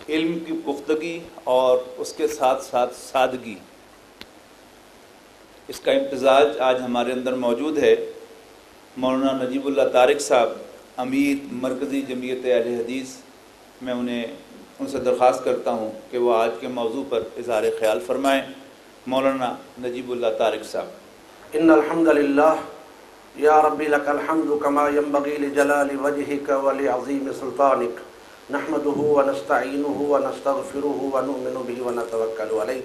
علم کی پختگی اور اس کے ساتھ ساتھ سادگی، اس کا امتزاج آج ہمارے اندر موجود ہے۔ مولانا نجیب اللہ طارق صاحب امیر مرکزی جمعیت اہل حدیث، میں ان سے درخواست کرتا ہوں کہ وہ آج کے موضوع پر اظہار خیال فرمائیں۔ مولانا نجیب اللہ طارق صاحب۔ ان الحمد للہ یا ربی لک الحمد کما ینبغی لجلال وجہک ولعظیم سلطانک، نحمده ونستعینه ونستغفره ونؤمن به ونتوکل علیہ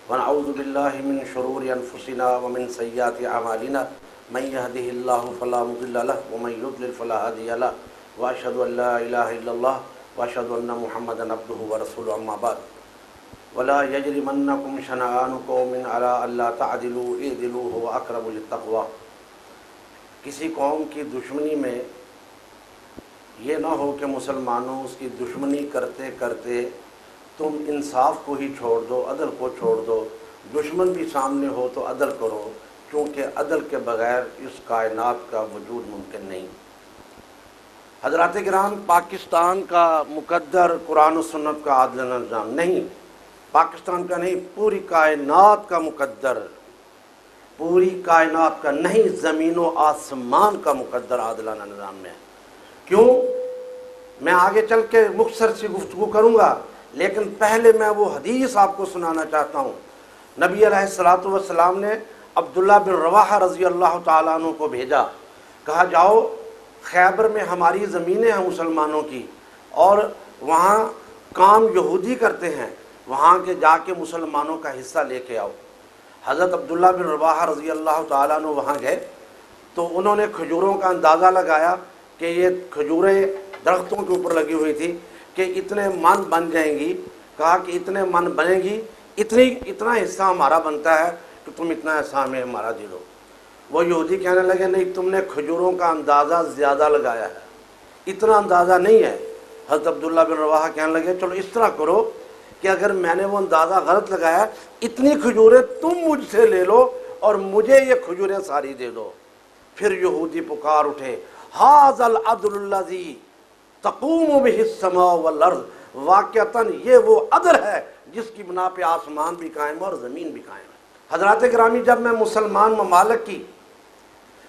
ونعوذ باللہ من شرور انفسنا ومن سیئات اعمالنا، من يهده الله فلا مضل له ومن يضلل فلا هادي له، واشهد ان لا اله الا الله واشهد ان محمدا عبده ورسوله، اما بعد ولا يجرمنكم شنآن قوم على الا تعدلوا اعدلوا هو اقرب للتقوى۔ کسی قوم کی دشمنی میں یہ نہ ہو کہ مسلمانوں اس کی دشمنی کرتے کرتے تم انصاف کو ہی چھوڑ دو، عدل کو چھوڑ دو۔ دشمن بھی سامنے ہو تو عدل کرو، کیونکہ عدل کے بغیر اس کائنات کا وجود ممکن نہیں۔ حضرات کرام، پاکستان کا مقدر قرآن و سنت کا عادلانہ نظام نہیں، پاکستان کا نہیں، پوری کائنات کا مقدر، پوری کائنات کا نہیں، زمین و آسمان کا مقدر عادلانہ نظام میں ہے۔ کیوں؟ میں آگے چل کے مختصر سی گفتگو کروں گا، لیکن پہلے میں وہ حدیث آپ کو سنانا چاہتا ہوں۔ نبی علیہ الصلوۃ والسلام نے عبداللہ بن رواحہ رضی اللہ تعالیٰ عنہ کو بھیجا، کہا جاؤ خیبر میں ہماری زمینیں ہیں مسلمانوں کی، اور وہاں کام یہودی کرتے ہیں، وہاں کے جا کے مسلمانوں کا حصہ لے کے آؤ۔ حضرت عبداللہ بن رواحہ رضی اللہ تعالیٰ عنہ وہاں گئے تو انہوں نے کھجوروں کا اندازہ لگایا کہ یہ کھجوریں درختوں کے اوپر لگی ہوئی تھی کہ اتنے من بن جائیں گی۔ کہا کہ اتنے من بنے گی، اتنا حصہ ہمارا بنتا ہے کہ تم اتنا حصہ ہمیں ہمارا دے دو۔ وہ یہودی کہنے لگے نہیں، تم نے کھجوروں کا اندازہ زیادہ لگایا ہے، اتنا اندازہ نہیں ہے۔ حضرت عبداللہ بن رواحہ کہنے لگے چلو اس طرح کرو کہ اگر میں نے وہ اندازہ غلط لگایا، اتنی کھجوریں تم مجھ سے لے لو اور مجھے یہ کھجوریں ساری دے دو۔ پھر یہودی پکار اٹھے، ھذا العدل الذی تقوم بہ السماء والارض، واقعتاً یہ وہ عدل ہے جس کی بنا پہ آسمان بھی قائم ہے اور زمین بھی قائم ہے۔ حضرات گرامی، جب میں مسلمان ممالک کی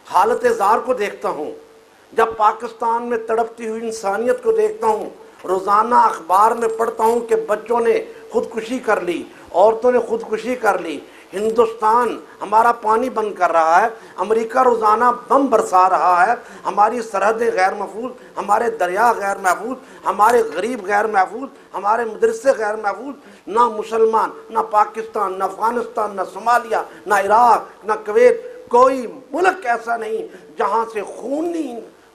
حالت زار کو دیکھتا ہوں، جب پاکستان میں تڑپتی ہوئی انسانیت کو دیکھتا ہوں، روزانہ اخبار میں پڑھتا ہوں کہ بچوں نے خودکشی کر لی، عورتوں نے خودکشی کر لی، ہندوستان ہمارا پانی بند کر رہا ہے، امریکہ روزانہ بم برسا رہا ہے، ہماری سرحدیں غیر محفوظ، ہمارے دریا غیر محفوظ، ہمارے غریب غیر محفوظ، ہمارے مدرسے غیر محفوظ، نہ مسلمان، نہ پاکستان، نہ افغانستان، نہ صومالیہ، نہ عراق، نہ کویت، کوئی ملک ایسا نہیں جہاں سے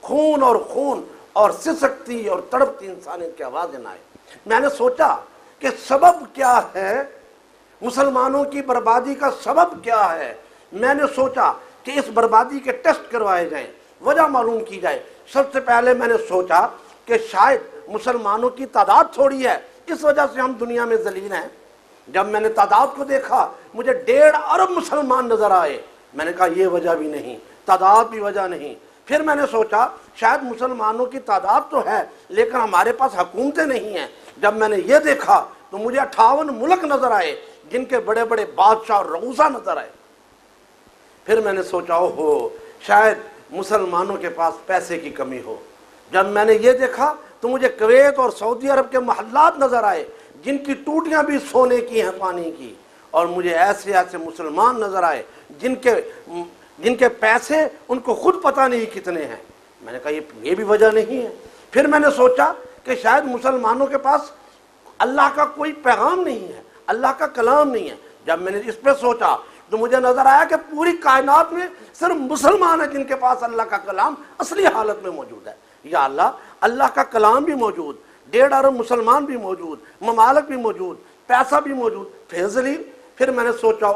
خون اور سسکتی اور تڑپتی انسانیت کی آوازیں نہ آئے۔ میں نے سوچا کہ سبب کیا ہے، مسلمانوں کی بربادی کا سبب کیا ہے۔ میں نے سوچا کہ اس بربادی کے ٹیسٹ کروائے جائیں، وجہ معلوم کی جائے۔ سب سے پہلے میں نے سوچا کہ شاید مسلمانوں کی تعداد تھوڑی ہے، اس وجہ سے ہم دنیا میں ذلیل ہیں۔ جب میں نے تعداد کو دیکھا، مجھے 1.5 ارب مسلمان نظر آئے۔ میں نے کہا یہ وجہ بھی نہیں، تعداد بھی وجہ نہیں۔ پھر میں نے سوچا شاید مسلمانوں کی تعداد تو ہے لیکن ہمارے پاس حکومتیں نہیں ہیں۔ جب میں نے یہ دیکھا تو مجھے 58 ملک نظر آئے جن کے بڑے بڑے بادشاہ اور رؤسا نظر آئے۔ پھر میں نے سوچا شاید مسلمانوں کے پاس پیسے کی کمی ہو۔ جب میں نے یہ دیکھا تو مجھے کویت اور سعودی عرب کے محلات نظر آئے جن کی ٹوٹیاں بھی سونے کی ہیں، پانی کی، اور مجھے ایسے ایسے مسلمان نظر آئے جن کے پیسے ان کو خود پتہ نہیں کتنے ہیں۔ میں نے کہا یہ بھی وجہ نہیں ہے۔ پھر میں نے سوچا کہ شاید مسلمانوں کے پاس اللہ کا کوئی پیغام نہیں ہے، اللہ کا کلام نہیں ہے۔ جب میں نے اس پہ سوچا تو مجھے نظر آیا کہ پوری کائنات میں صرف مسلمان ہیں جن کے پاس اللہ کا کلام اصلی حالت میں موجود ہے۔ یا اللہ کا کلام بھی موجود، 1.5 ارب مسلمان بھی موجود، ممالک بھی موجود، پیسہ بھی موجود، پھر ذلیل۔ پھر میں نے سوچا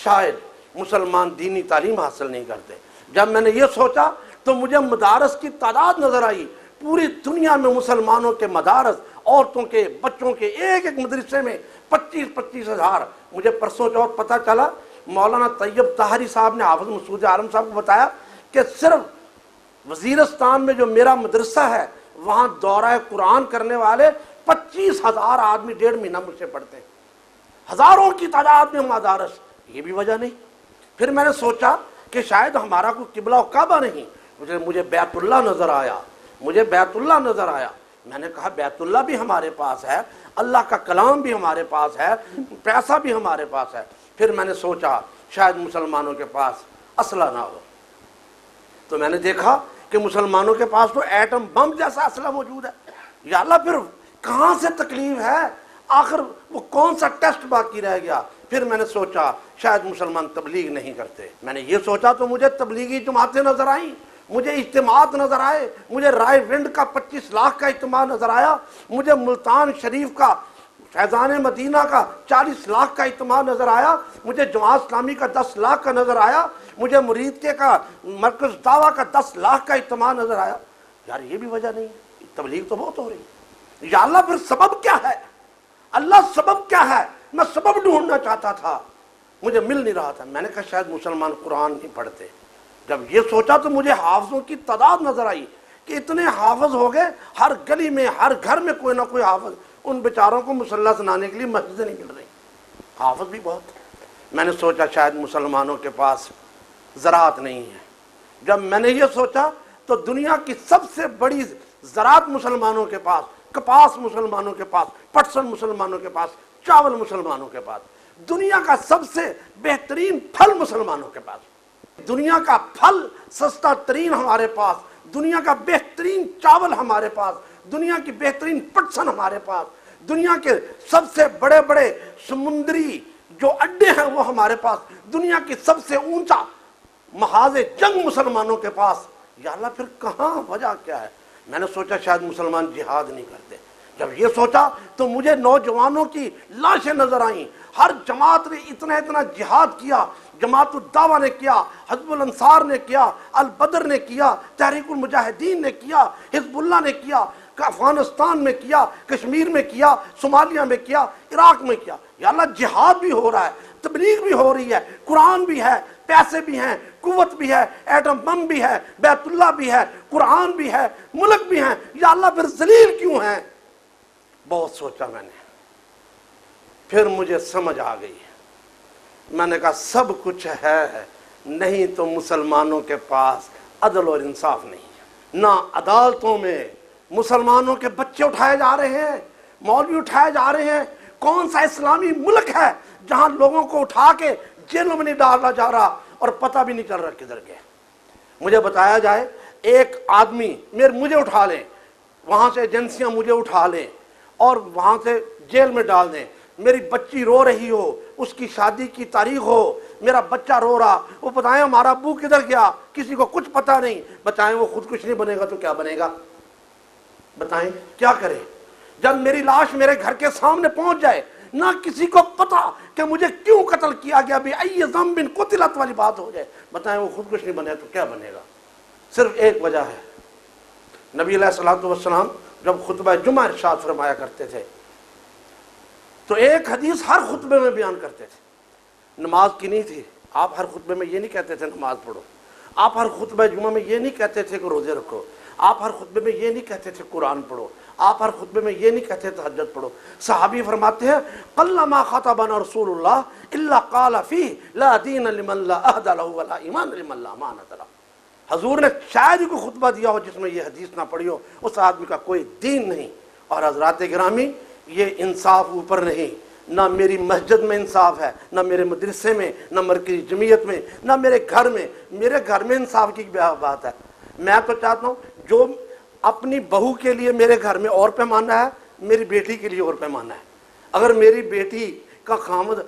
شاید مسلمان دینی تعلیم حاصل نہیں کرتے۔ جب میں نے یہ سوچا تو مجھے مدارس کی تعداد نظر آئی۔ پوری دنیا میں مسلمانوں کے مدارس، عورتوں کے، بچوں کے، ایک مدرسے میں 25 ہزار۔ مجھے پرسوں چوتھ پتہ چلا مولانا طیب طاہری صاحب نے حافظ مسعود عالم صاحب کو بتایا کہ صرف وزیرستان میں جو میرا مدرسہ ہے وہاں دورہ قرآن کرنے والے 25,000 آدمی 1.5 مہینہ مجھ سے پڑھتے ہیں، ہزاروں کی تعداد میں مدارس، یہ بھی وجہ نہیں۔ پھر میں نے سوچا کہ شاید ہمارا کوئی قبلہ و کعبہ نہیں، مجھے بیت اللہ نظر آیا، میں نے کہا بیت اللہ بھی ہمارے پاس ہے، اللہ کا کلام بھی ہمارے پاس ہے، پیسہ بھی ہمارے پاس ہے۔ پھر میں نے سوچا شاید مسلمانوں کے پاس اسلحہ نہ ہو، تو میں نے دیکھا کہ مسلمانوں کے پاس تو ایٹم بم جیسا اسلحہ موجود ہے۔ یا اللہ پھر کہاں سے تکلیف ہے، آخر وہ کون سا ٹیسٹ باقی رہ گیا؟ پھر میں نے سوچا شاید مسلمان تبلیغ نہیں کرتے۔ میں نے یہ سوچا تو مجھے تبلیغی جماعتیں نظر آئیں، مجھے اجتماعات نظر آئے، مجھے رائے ونڈ کا 25 لاکھ کا اجتماع نظر آیا، مجھے ملتان شریف کا، فیضان مدینہ کا 40 لاکھ کا اجتماع نظر آیا، مجھے جماعت اسلامی کا 10 لاکھ کا نظر آیا، مجھے مرید کے کا مرکز دعویٰ کا 10 لاکھ کا اجتماع نظر آیا۔ یار یہ بھی وجہ نہیں ہے، تبلیغ تو بہت ہو رہی ہے۔ یا اللہ پھر سبب کیا ہے؟ اللہ سبب کیا ہے؟ میں سبب ڈھونڈنا چاہتا تھا، مجھے مل نہیں رہا تھا۔ میں نے کہا شاید مسلمان قرآن نہیں پڑھتے۔ جب یہ سوچا تو مجھے حافظوں کی تعداد نظر آئی کہ اتنے حافظ ہو گئے، ہر گلی میں ہر گھر میں کوئی نہ کوئی حافظ، ان بیچاروں کو مصلی سنانے کے لیے مسجدیں نہیں مل رہی، حافظ بھی بہت۔ میں نے سوچا شاید مسلمانوں کے پاس زراعت نہیں ہے۔ جب میں نے یہ سوچا تو دنیا کی سب سے بڑی زراعت مسلمانوں کے پاس، کپاس مسلمانوں کے پاس، پٹسن مسلمانوں کے پاس، چاول مسلمانوں کے پاس، دنیا کا سب سے بہترین پھل مسلمانوں کے پاس، دنیا کا پھل سستا ترین ہمارے پاس، دنیا کا بہترین چاول ہمارے پاس، دنیا کی بہترین پٹسن ہمارے پاس، دنیا کے سب سے بڑے بڑے سمندری جو اڈے ہیں وہ ہمارے پاس، دنیا کی سب سے اونچا محاذ جنگ مسلمانوں کے پاس۔ یا اللہ پھر کہاں وجہ کیا ہے؟ میں نے سوچا شاید مسلمان جہاد نہیں کرتے۔ جب یہ سوچا تو مجھے نوجوانوں کی لاشیں نظر آئیں، ہر جماعت نے اتنا جہاد کیا، جماعت الدعوہ نے کیا، حزب الانصار نے کیا، البدر نے کیا، تحریک المجاہدین نے کیا، حزب اللہ نے کیا، افغانستان میں کیا، کشمیر میں کیا، صومالیہ میں کیا، عراق میں کیا۔ یا اللہ جہاد بھی ہو رہا ہے، تبلیغ بھی ہو رہی ہے، قرآن بھی ہے، پیسے بھی ہیں، قوت بھی ہے، ایٹم بم بھی ہے، بیت اللہ بھی ہے، قرآن بھی ہے، ملک بھی ہیں۔ یا اللہ پھر ذلیل کیوں ہیں؟ بہت سوچا میں نے، پھر مجھے سمجھ آ گئی۔ میں نے کہا سب کچھ ہے، نہیں تو مسلمانوں کے پاس عدل اور انصاف نہیں ہے۔ نہ عدالتوں میں مسلمانوں کے بچے اٹھائے جا رہے ہیں، مولوی اٹھائے جا رہے ہیں۔ کون سا اسلامی ملک ہے جہاں لوگوں کو اٹھا کے جیلوں میں نہیں ڈالا جا رہا اور پتہ بھی نہیں چل رہا کدھر گئے؟ مجھے بتایا جائے ایک آدمی مجھے اٹھا لیں، وہاں سے ایجنسیاں مجھے اٹھا لیں اور وہاں سے جیل میں ڈال دیں، میری بچی رو رہی ہو، اس کی شادی کی تاریخ ہو، میرا بچہ رو رہا، وہ بتائیں ہمارا ابو کدھر گیا، کسی کو کچھ پتہ نہیں، بتائیں وہ خود کچھ نہیں بنے گا تو کیا بنے گا؟ بتائیں کیا کرے؟ جب میری لاش میرے گھر کے سامنے پہنچ جائے، نہ کسی کو پتا کہ مجھے کیوں قتل کیا گیا، بھی ای ذنب قتلت والی بات ہو جائے، بتائیں وہ خود کچھ نہیں بنے تو کیا بنے گا؟ صرف ایک وجہ ہے، نبی علیہ الصلوۃ والسلام جب خطبہ جمعہ ارشاد فرمایا کرتے تھے تو ایک حدیث ہر خطبے میں بیان کرتے تھے، نماز کی نہیں تھی۔ آپ ہر خطبے میں یہ نہیں کہتے تھے نماز پڑھو، آپ ہر خطبہ جمعہ میں یہ نہیں کہتے تھے کہ روزے رکھو، آپ ہر خطبے میں یہ نہیں کہتے تھے قرآن پڑھو، آپ ہر خطبے میں یہ نہیں کہتے تہجد پڑھو۔ صحابی فرماتے ہیں قلما خطبنا رسول اللہ الا قال فیہ لا دین لمن لا عہد لہ ولا ایمان لمن لا امانۃ لہ۔ حضور نے شاید ہی کوئی خطبہ دیا ہو جس میں یہ حدیث نہ پڑھی ہو، اس آدمی کا کوئی دین نہیں۔ اور حضرات گرامی یہ انصاف اوپر نہیں، نہ میری مسجد میں انصاف ہے، نہ میرے مدرسے میں، نہ مرکزی جمعیت میں، نہ میرے گھر میں انصاف کی بات ہے۔ میں تو چاہتا ہوں جو اپنی بہو کے لیے میرے گھر میں اور پیمانہ ہے، میری بیٹی کے لیے اور پیمانہ ہے۔ اگر میری بیٹی کا خامد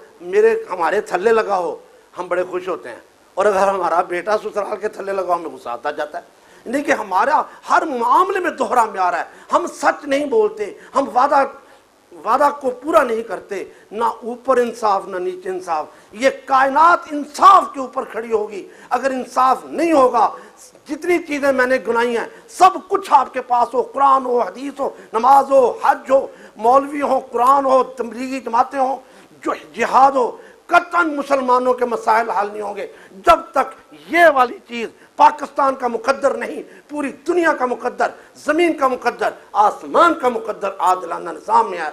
ہمارے تھلے لگا ہو ہم بڑے خوش ہوتے ہیں، اور اگر ہمارا بیٹا سسرال کے تھلے لگا ہو ہمیں غصہ آتا جاتا ہے۔ نہیں کہ ہمارا ہر معاملے میں دوہرا معیار ہے، ہم سچ نہیں بولتے، ہم وعدہ کو پورا نہیں کرتے، نہ اوپر انصاف نہ نیچے انصاف۔ یہ کائنات انصاف کے اوپر کھڑی ہوگی۔ اگر انصاف نہیں ہوگا، جتنی چیزیں میں نے گنائی ہیں سب کچھ آپ کے پاس ہو، قرآن ہو، حدیث ہو، نماز ہو، حج ہو، مولوی ہو، قرآن ہو، تبلیغی جماعتیں ہوں، جو جہاد ہو، قطعاً مسلمانوں کے مسائل حل نہیں ہوں گے جب تک یہ والی چیز پاکستان کا مقدر نہیں، پوری دنیا کا مقدر، زمین کا مقدر، آسمان کا مقدر عادلانہ نظام میں ہے۔